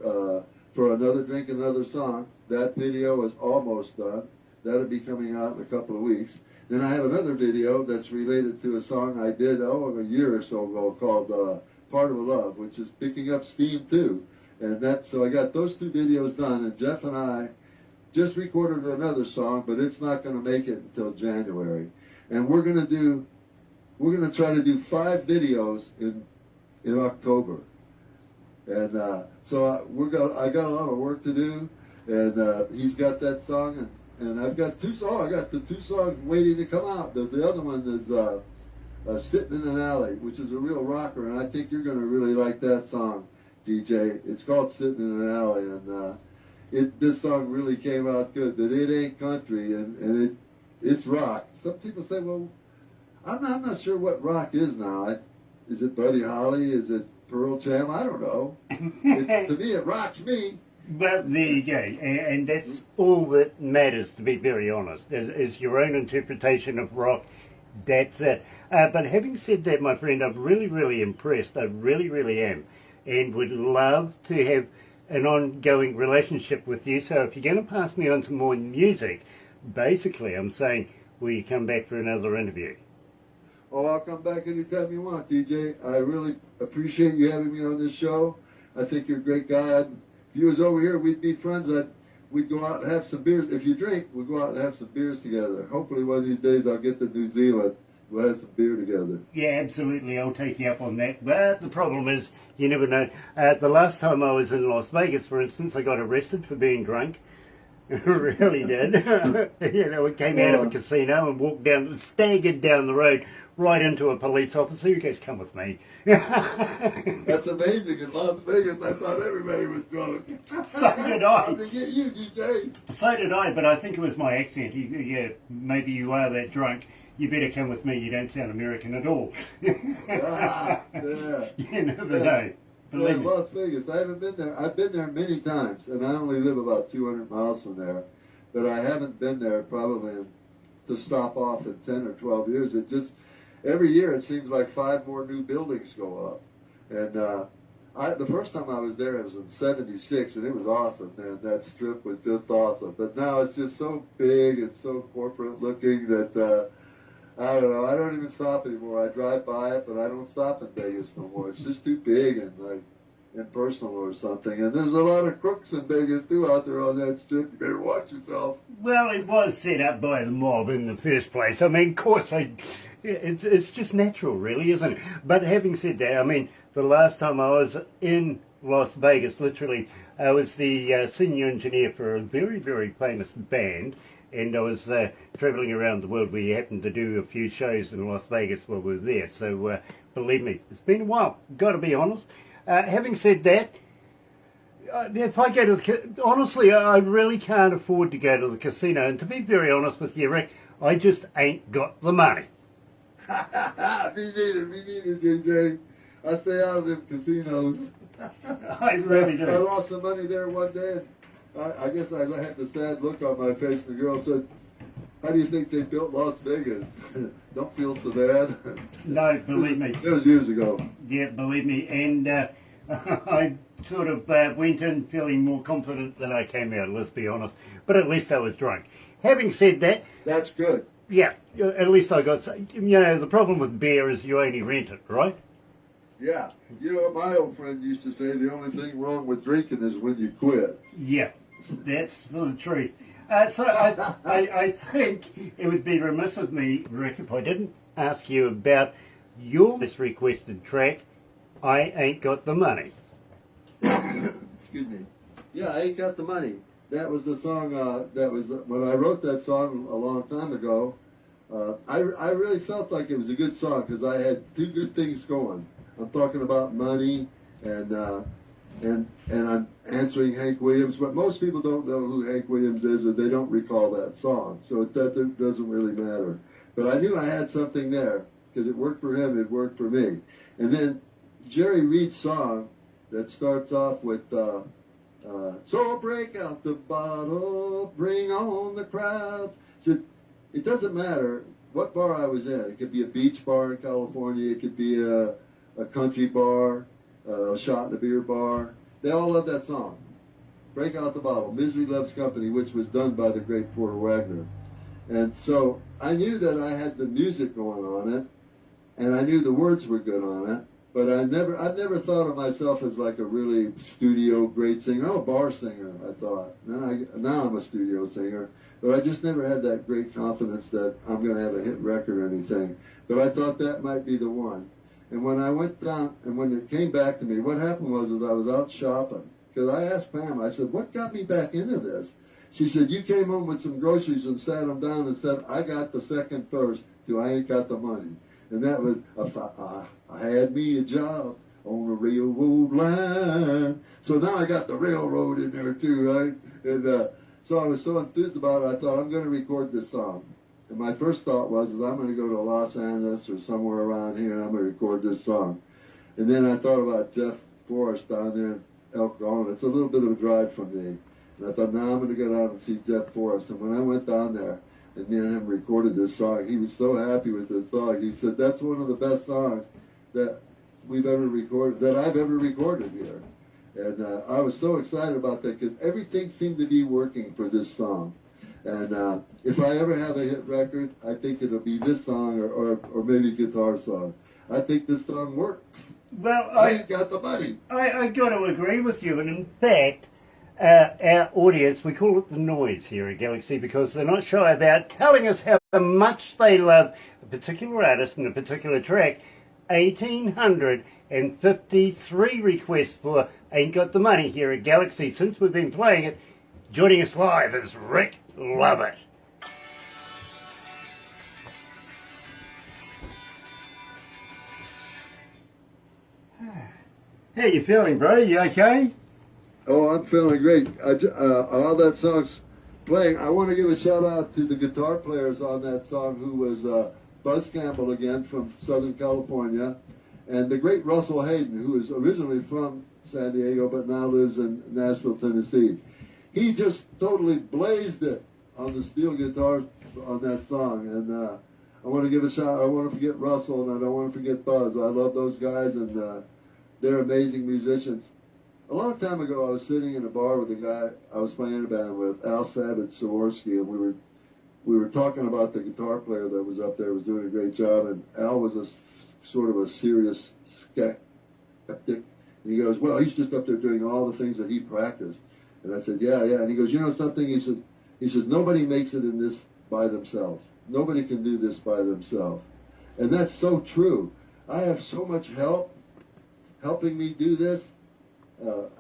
for Another Drink, Another Song. That video is almost done. That'll be coming out in a couple of weeks. Then I have another video that's related to a song I did, a year or so ago called Part of a Love, which is picking up steam too. And so I got those two videos done, and Jeff and I just recorded another song, but it's not going to make it until January. And we're going to try to do 5 videos in October. And so I got a lot of work to do, and he's got that song, and I've got 2 songs. I got the 2 songs waiting to come out. The other one is Sitting in an Alley, which is a real rocker, and I think you're going to really like that song, DJ. It's called Sitting in an Alley, and this song really came out good, but it ain't country, and it's rock. Some people say, well, I'm not sure what rock is now. Is it Buddy Holly? Is it Pearl Jam? I don't know. To me, it rocks me. Well, there you go, and that's all that matters, to be very honest, is your own interpretation of rock. That's it. But having said that, my friend, I'm really, really impressed. I really, really am, and would love to have an ongoing relationship with you. So if you're going to pass me on some more music, basically I'm saying, will you come back for another interview? Oh, I'll come back anytime you want, DJ. I really appreciate you having me on this show. I think you're a great guy. If you was over here, we'd be friends. We'd go out and have some beers. If you drink, we'd go out and have some beers together. Hopefully one of these days I'll get to New Zealand. We'll have some beer together. Yeah, absolutely. I'll take you up on that. But the problem is, you never know. The last time I was in Las Vegas, for instance, I got arrested for being drunk. Really did. You know, we came out of a casino and walked down, staggered down the road right into a police officer. You guys come with me. That's amazing. In Las Vegas, I thought everybody was drunk. So did I. How'd they get you, DJ? So did I, but I think it was my accent. Yeah, maybe you are that drunk. You better come with me. You don't sound American at all. Yeah. You never know. Believe me. Las Vegas, I haven't been there. I've been there many times, and I only live about 200 miles from there. But I haven't been there probably to stop off in 10 or 12 years. It just, every year it seems like 5 more new buildings go up. And the first time I was there, it was in '76, and it was awesome, man. That strip was just awesome. But now it's just so big and so corporate looking that, I don't know, I don't even stop anymore. I drive by it, but I don't stop in Vegas no more. It's just too big and like impersonal or something. And there's a lot of crooks in Vegas too out there on that strip. You better watch yourself. Well, it was set up by the mob in the first place. I mean, of course, it's just natural, really, isn't it? But having said that, I mean, the last time I was in Las Vegas, literally, I was the senior engineer for a very, very famous band. And I was travelling around the world. We happened to do a few shows in Las Vegas while we were there. So believe me, it's been a while. Got to be honest. Having said that, if I go to honestly, I really can't afford to go to the casino. And to be very honest with you, Rick, I just ain't got the money. Me neither, JJ. I stay out of them casinos. I really do. I lost some money there one day. And I guess I had the sad look on my face, and the girl said, "How do you think they built Las Vegas?" Don't feel so bad. No, believe me. That was years ago. Yeah, believe me. And I sort of went in feeling more confident than I came out, let's be honest. But at least I was drunk. Having said that... That's good. Yeah, at least I got... You know, the problem with beer is you only rent it, right? Yeah. You know what my old friend used to say? The only thing wrong with drinking is when you quit. Yeah. That's the truth. So I think it would be remiss of me, Rick, if I didn't ask you about your most requested track, I Ain't Got the Money. Excuse me. Yeah, I Ain't Got the Money. That was the song, that was, when I wrote that song a long time ago, I really felt like it was a good song because I had 2 good things going. I'm talking about money and I'm answering Hank Williams, but most people don't know who Hank Williams is or they don't recall that song, so that doesn't really matter. But I knew I had something there because it worked for him, it worked for me. And then Jerry Reed's song that starts off with, so break out the bottle, bring on the crowd. So it doesn't matter what bar I was in. It could be a beach bar in California, it could be a country bar, a shot in a beer bar. They all love that song. Break out the bottle. Misery Loves Company, which was done by the great Porter Wagner. And so I knew that I had the music going on it, and I knew the words were good on it, but I've never thought of myself as like a really studio great singer. I'm a bar singer, I thought. Now I'm a studio singer, but I just never had that great confidence that I'm going to have a hit record or anything. But I thought that might be the one. And when I went down, and when it came back to me, what happened was I was out shopping. Because I asked Pam, I said, what got me back into this? She said, you came home with some groceries and sat them down and said, I got the second verse to I Ain't Got the Money. And that was, I had me a job on the railroad line. So now I got the railroad in there too, right? And so I was so enthused about it, I thought, I'm going to record this song. And my first thought was, I'm going to go to Los Angeles or somewhere around here and I'm going to record this song. And then I thought about Jeff Forrest down there in Elk Grove. It's a little bit of a drive from me. And I thought, now I'm going to go down and see Jeff Forrest. And when I went down there and me and him recorded this song, he was so happy with this song. He said, that's one of the best songs that we've ever recorded, that I've ever recorded here. And I was so excited about that because everything seemed to be working for this song. And if I ever have a hit record, I think it'll be this song or maybe a guitar song. I think this song works. Well, I ain't got the money. I got to agree with you, and in fact, our audience, we call it the noise here at Galaxy because they're not shy about telling us how much they love a particular artist and a particular track. 1,853 requests for Ain't Got the Money here at Galaxy since we've been playing it. Joining us live is Rick Lovett. How you feeling, bro? You okay? Oh, I'm feeling great. All that song's playing. I want to give a shout out to the guitar players on that song who was Buzz Campbell again from Southern California, and the great Russell Hayden, who is originally from San Diego but now lives in Nashville, Tennessee. He just totally blazed it on the steel guitar on that song, and I want to give a shout. I want to forget Russell, and I don't want to forget Buzz. I love those guys, and they're amazing musicians. A long time ago, I was sitting in a bar with a guy I was playing in a band with, Al Savage Saworsky, and we were talking about the guitar player that was up there, was doing a great job, and Al was a sort of a serious skeptic, and he goes, well, he's just up there doing all the things that he practiced. And I said, yeah, and he goes, you know something? He says, nobody makes it in this by themselves. Nobody can do this by themselves. And that's so true. I have so much help helping me do this.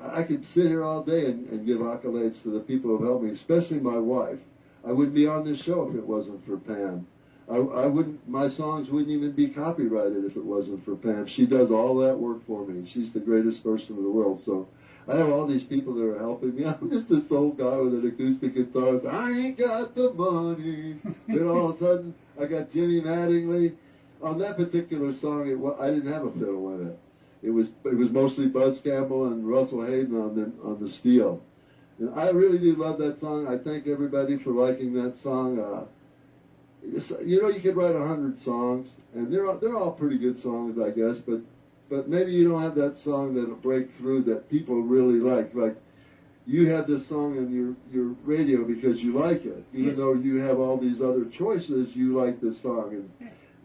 I could sit here all day and give accolades to the people who have helped me, especially my wife. I wouldn't be on this show if it wasn't for Pam. I wouldn't. My songs wouldn't even be copyrighted if it wasn't for Pam. She does all that work for me. She's the greatest person in the world. So I have all these people that are helping me. I'm just this old guy with an acoustic guitar. I ain't got the money. Then all of a sudden, I got Jimmy Mattingly. On that particular song, I didn't have a fiddle in it. It was mostly Buzz Campbell and Russell Hayden on the steel. And I really do love that song. I thank everybody for liking that song. You know, you could write 100 songs, and they're all pretty good songs, I guess. But maybe you don't have that song that'll break through that people really like. Like you have this song on your radio because you like it, even though you have all these other choices. You like this song, and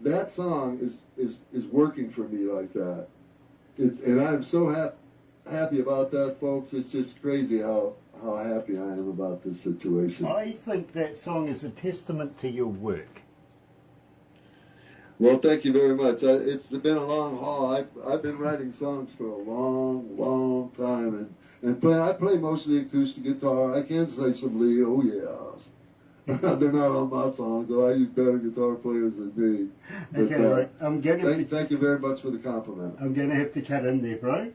that song is working for me like that. And I'm so happy about that, folks. It's just crazy how happy I am about this situation. I think that song is a testament to your work. Well, thank you very much. It's been a long haul. I've been writing songs for a long, long time, and I play mostly acoustic guitar. I can say some lead. Oh yes. They're not on my songs, though. I use better guitar players than me. But, Okay, right. Thank you very much for the compliment. I'm going to have to cut in there, bro.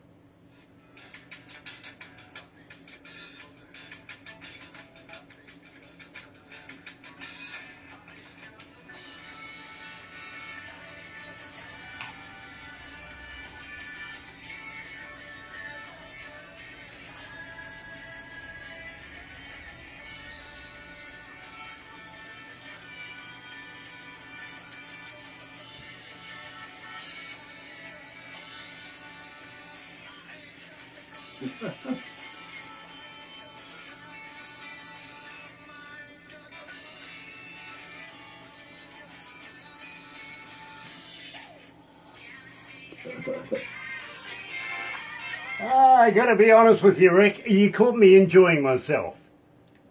I gotta be honest with you, Rick. You caught me enjoying myself.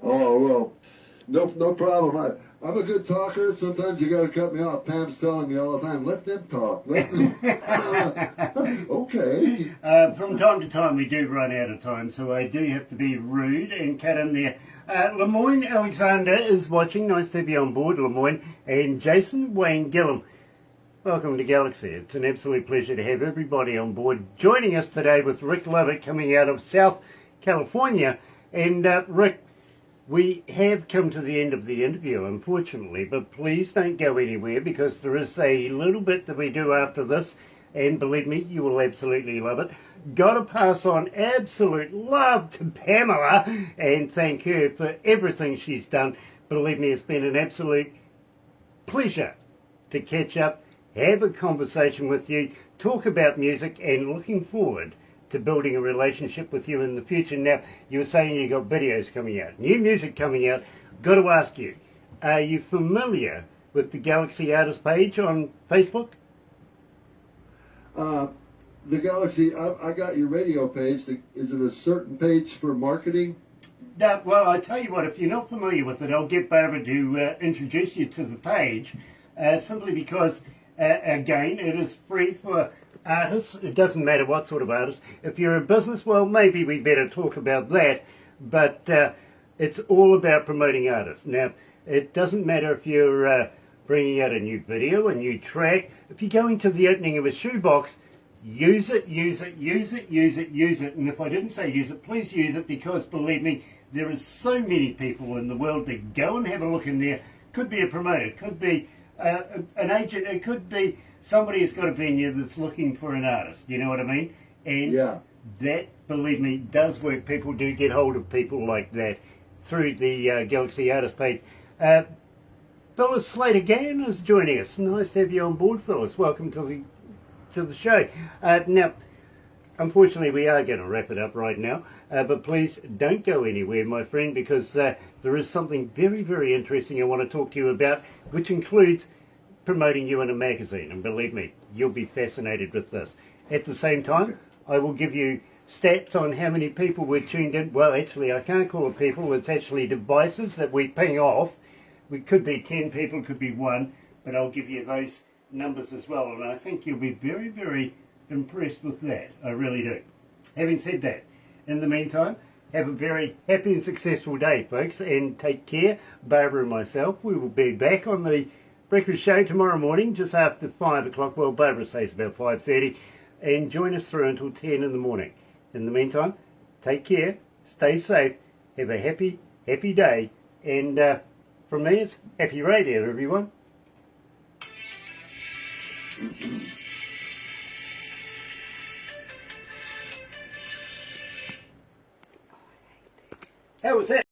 Oh well, no problem. I'm a good talker. Sometimes you gotta cut me off. Pam's telling me all the time, let them talk. Let them. Okay. From time to time, we do run out of time, so I do have to be rude and cut in there. Lemoyne Alexander is watching. Nice to be on board, Lemoyne. And Jason Wayne Gillum. Welcome to Galaxy. It's an absolute pleasure to have everybody on board. Joining us today with Rick Lovett coming out of South California. And Rick, we have come to the end of the interview, unfortunately, but please don't go anywhere because there is a little bit that we do after this, and believe me, you will absolutely love it. Got to pass on absolute love to Pamela and thank her for everything she's done. Believe me, it's been an absolute pleasure to catch up, have a conversation with you, talk about music, and looking forward to building a relationship with you in the future. Now, you were saying you got videos coming out, new music coming out. got to ask you, are you familiar with the Galaxy Artist page on Facebook? The Galaxy, I got your radio page. Is it a certain page for marketing? Well, I tell you what, if you're not familiar with it, I'll get Barbara to introduce you to the page, simply because, again, it is free for artists. It doesn't matter what sort of artist. If you're a business, well, maybe we better talk about that, but it's all about promoting artists. Now, it doesn't matter if you're bringing out a new video, a new track. If you're going to the opening of a shoebox, use it, use it, use it, use it, use it. And if I didn't say use it, please use it, because believe me, there are so many people in the world that go and have a look in there. Could be a promoter, could be an agent, it could be somebody who's got a venue that's looking for an artist. You know what I mean? And Yeah. that, believe me, does work. People do get hold of people like that through the Galaxy Artist page. Phyllis Slater-Gann is joining us. Nice to have you on board, Phyllis. Welcome to the show. Now, unfortunately, we are going to wrap it up right now, but please don't go anywhere, my friend, because there is something very, very interesting I want to talk to you about, which includes promoting you in a magazine. And believe me, you'll be fascinated with this. At the same time, I will give you stats on how many people were tuned in. Well, actually, I can't call it people. It's actually devices that we ping off. We could be 10 people, could be 1, but I'll give you those numbers as well. And I think you'll be very, very impressed with that. I really do. Having said that, in the meantime, have a very happy and successful day, folks, and take care. Barbara and myself, we will be back on the breakfast show tomorrow morning, just after 5 o'clock. Well, Barbara says about 5:30, and join us through until 10 in the morning. In the meantime, take care, stay safe, have a happy, happy day, and from me, it's happy radio, everyone. How was that?